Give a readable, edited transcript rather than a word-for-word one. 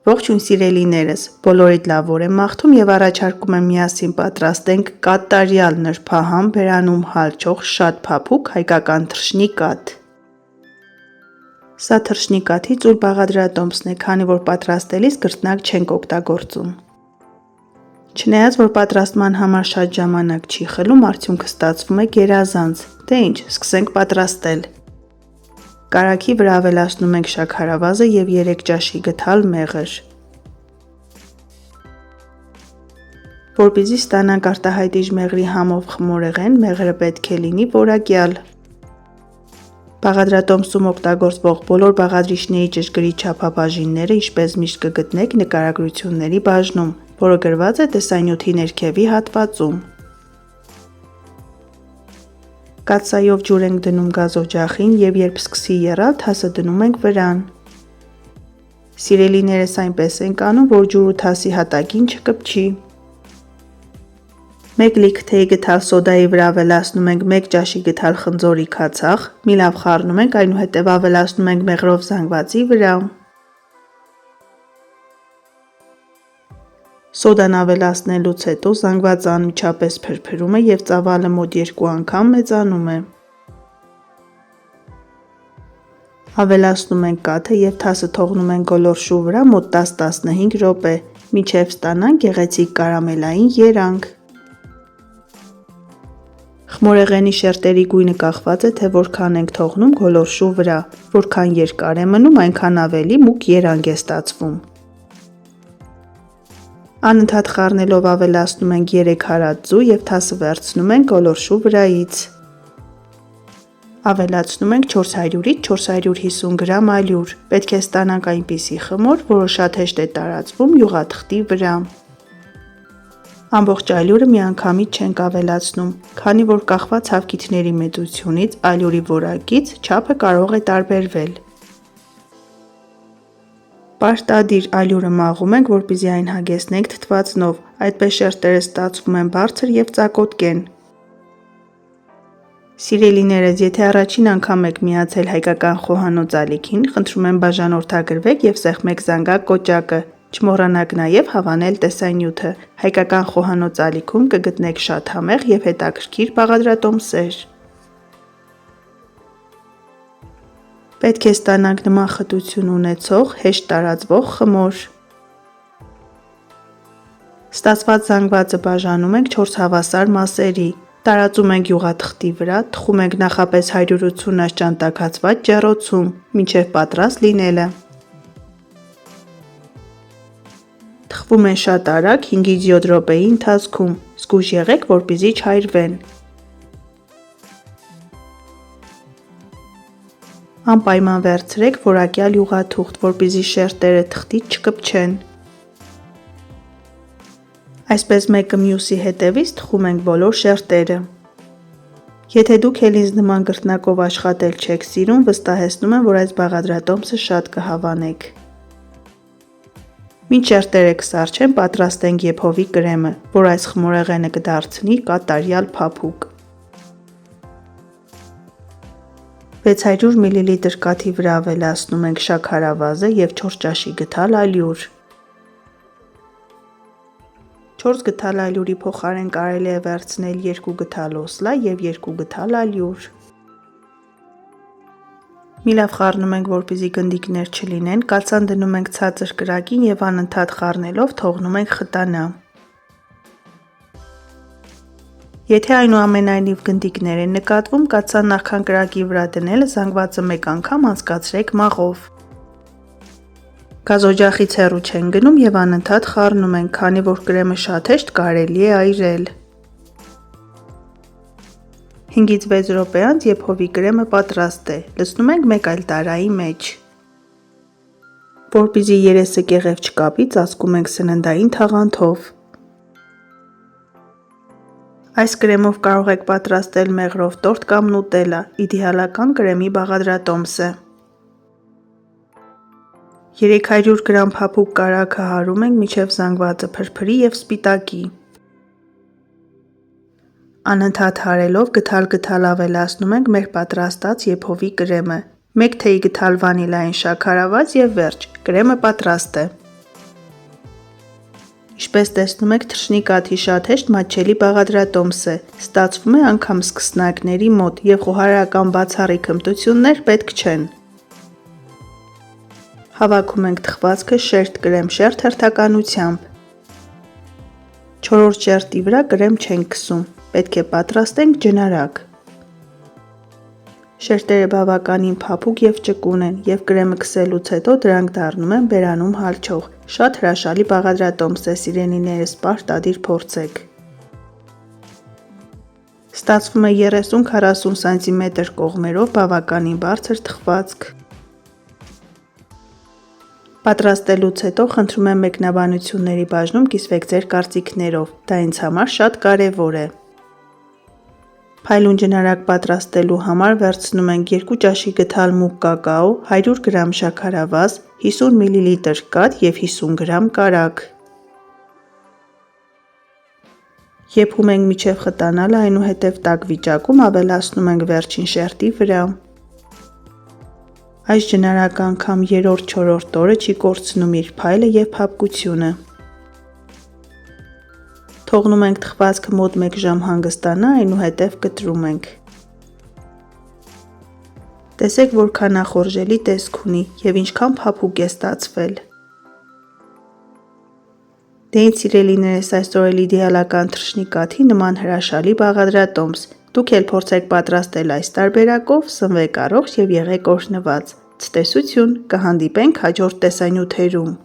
Ողջույն սիրելիներս, բոլորիդ լավոր եմ մաղթում եւ առաջարկում եմ միասին պատրաստենք կատարյալ նրբահամ բերանում հալչող շատ փափուկ հայկական թռչնիկատ։ Սա թռչնիկաթի ծուլ բաղադրատոմսն է, քանի որ պատրաստելիս գրտնակ չենք օգտագործում։ Չնայած որ պատրաստման համար շատ ժամանակ չի խլում, արդյունքը ստացվում է գերազանց։ Դե ինչ, սկսենք պատրաստել։ Կարագի վրա ավելացնում ենք շաքարավազը և 3 ճաշի գթալ մեղր։ Որպեսզի ստանանք արտահայտիչ մեղրի համով խմորեղեն, մեղրը պետք է լինի որակյալ։ Բաղադրատոմսում օգտագործվող բոլոր բաղադրիչների ճշգրիտ չափաբաժինները, ինչպես միշտ կգտնեք նկարագրությունների բաժնում, որը գրված է տեսանյութի ներքևի հատվածում։ Կաթսայով ջուր ենք դնում գազօջախին և երբ սկսի եռալ, թասը դնում ենք վրան։ Սիրելիներս այնպես ենք անում, որ ջուրը թասի հատակին չկպչի։ 1 լίτր թեյ գթալ սոդայի վրա ավելացնում ենք 1 ճաշի գթալ խնձորի քացախ, մի լավ խառնում ենք, այնուհետև ավելացնում ենք մեղրով զանգվածի վրա։ Սոդան ավելացնելուց հետո զանգվածը անմիջապես փրփրում է և ծավալը մոտ 2 անգամ մեծանում է։ Ավելացնում ենք կաթը և թասը թողնում ենք գոլորշու վրա մոտ 10-15 րոպե, մինչև ստանանք գեղեցիկ կարամելային երանգ։ Խմորեղենի շերտերի գույնը կախված է, թե որքան ենք թողնում գոլորշու վրա, որքան երկար է մնում, այնքան ավելի մուգ երանգ է ստացվում։ Անընդհատ խառնելով ավելացնում ենք 3 հարած ձու և թասը վերցնում ենք գոլորշու վրայից։ Ավելացնում ենք 400-ից 450 գրամ ալյուր, պետք է ստանանք այնպիսի խմոր, որը շատ հեշտ է տարածվում յուղաթղթի վրա։ Ամբողջ ալյուրը միանգամից չենք ավելացնում, քանի որ կախված հավքիթների մեծությունից, ալյուրի որակից, չափը կարող է տարբերվել։ Պարտադիր ալյուրը մաղում ենք, որպեսզի այն հագեցնենք թթվածնով, այդպես շերտերը ստացվում են բարձր և ծակոտկեն։ Սիրելիներս, եթե առաջին անգամ եք միացել հայկական խոհանոց ալիքին, խնդրում եմ բաժանորդագրվեք և սեղմեք զանգակ կոճակը, չմոռանաք նաև հավանել տեսանյութը։ Հայկական խոհանոց ալիքում կգտնեք շատ համեղ և հետաքրքիր բաղադրատոմսեր։ Պետք է ստանանք նման խտություն ունեցող, հեշտ տարածվող խմոր։ Ստացված զանգվածը բաժանում ենք 4 հավասար մասերի, տարածում ենք յուղաթղթի վրա, թխում ենք նախապես 180 ճանտաքացված ջեռոցում, մինչև պատրաստ լինելը։ Թխվում են շատ արագ 5-ից 7 րոպեի ընթացքում, զգույշ եղեք, որպեսզի չայրվեն։ Անպայման վերցրեք որակյալ յուղաթուղթ, որպեսզի շերտերը թղթից չկպչեն։ Այսպես մեկը մյուսի հետևից թխում ենք բոլոր շերտերը։ Եթե դուք էլ ինձ նման գրտնակով աշխատել չեք սիրում, վստահեցնում եմ, որ այս բաղադրատոմսը շատ կհավանեք։ Մինչ շերտերը կսառչեն, պատրաստենք եփովի կրեմը, որ այս խմորեղենը կդարձնի կատարյալ փափուկ։ 600 մլ կաթի վրա ավելացնում ենք շաքարավազը և 4 ճաշի գթալ ալյուր։ 4 գթալ ալյուրի փոխարեն կարելի է վերցնել 2 գթալ օսլա և 2 գթալ ալյուր։ Մի լավ խառնում ենք, որպեսզի գնդիկներ չլինեն, կաթսան դնում ենք ցածր կրակին և անընդհատ խառնելով թողնում ենք խտանա։ Եթե այնուամենայնիվ գնդիկներ են նկատվում, կաթսան նախքան կրակի վրա դնելը զանգվածը մեկ անգամ անցկացրեք մաղով։ Գազօջախից հեռու չենք գնում և անընդհատ խառնում ենք, քանի որ կրեմը շատ հեշտ կարելի է այրել։ 5-ից 6 րոպե անց եփովի կրեմը պատրաստ է, լցնում ենք մեկ այլ տարայի մեջ։ Որպեսզի երեսը կեղև չկապի, ծածկում ենք սննդային թաղանթով։ Այս կրեմով կարող եք պատրաստել մեղրով տորտ կամ նուտելլա, իդեալական կրեմի բաղադրատոմս է։ 300 գրամ փափուկ կարագը հարում ենք, մինչև զանգվածը փրփրի և սպիտակի։ Անընդհատ հարելով գթալ ավելացնում ենք մեր պատրաստած եփովի կրեմը, 1 թեյ գթալ վանիլային շաքարավազ և վերջ, կրեմը պատրաստ է։ Ինչպես տեսնում եք, թռչնի կաթի շատ հեշտ մատչելի բաղադրատոմս է, ստացվում է անգամ սկսնակների մոտ և խոհարարական բացառիկ հմտություններ պետք չեն։ Հավաքում ենք թխվածքը շերտ-կրեմ-շերտ հերթականությամբ։ 4-րդ շերտի վրա կրեմ չենք քսում, պետք է պատրաստենք ջնարակ։ Շերտերը բավականին փափուկ և ճկուն են, և կրեմը քսելուց հետո դրանք դառնում են բերանում հալչող։ Շատ հրաշալի բաղադրատոմս է, սիրելիներս, պարտադիր փորձեք։ Ստացվում է 30-40 սմ կողմերով բավականին բարձր թխվածք։ Պատրաստելուց հետո խնդրում եմ մեկնաբանությունների բաժնում կիսվեք ձեր կարծիքներով, դա ինձ համար շատ կարևոր է։ Փայլուն ջնարակ պատրաստելու համար վերցնում ենք 2 ճաշի գդալ մուկ կակաո, 100 գրամ շաքարավազ, 50 մլ կաթ և 50 գրամ կարագ։ Եփում ենք մինչև խտանալը, այնուհետև տաք վիճակում ավելացնում ենք վերջին շերտի վրա։ Այս ջնարակը անգամ 3-4-րդ օրը չի կորցնում իր փայլը և փափկությունը։ Թողնում ենք թխվածքը մոտ 1 ժամ հանգստանա, այնուհետև կտրում ենք։ Տեսեք որքան նախորժելի տեսք ունի և ինչքան փափուկ է ստացվել։ Դե ինչ սիրելիներս, այսօր էլ իդեալական թռչնի կաթի նման հրաշալի բաղադրատոմս։ Դուք էլ փորձեք պատրաստել այս տարբերակով, սնվեք առողջ և եղեք օրհնված։ Ցտեսություն, կհանդիպենք հաջորդ տեսանյութերում։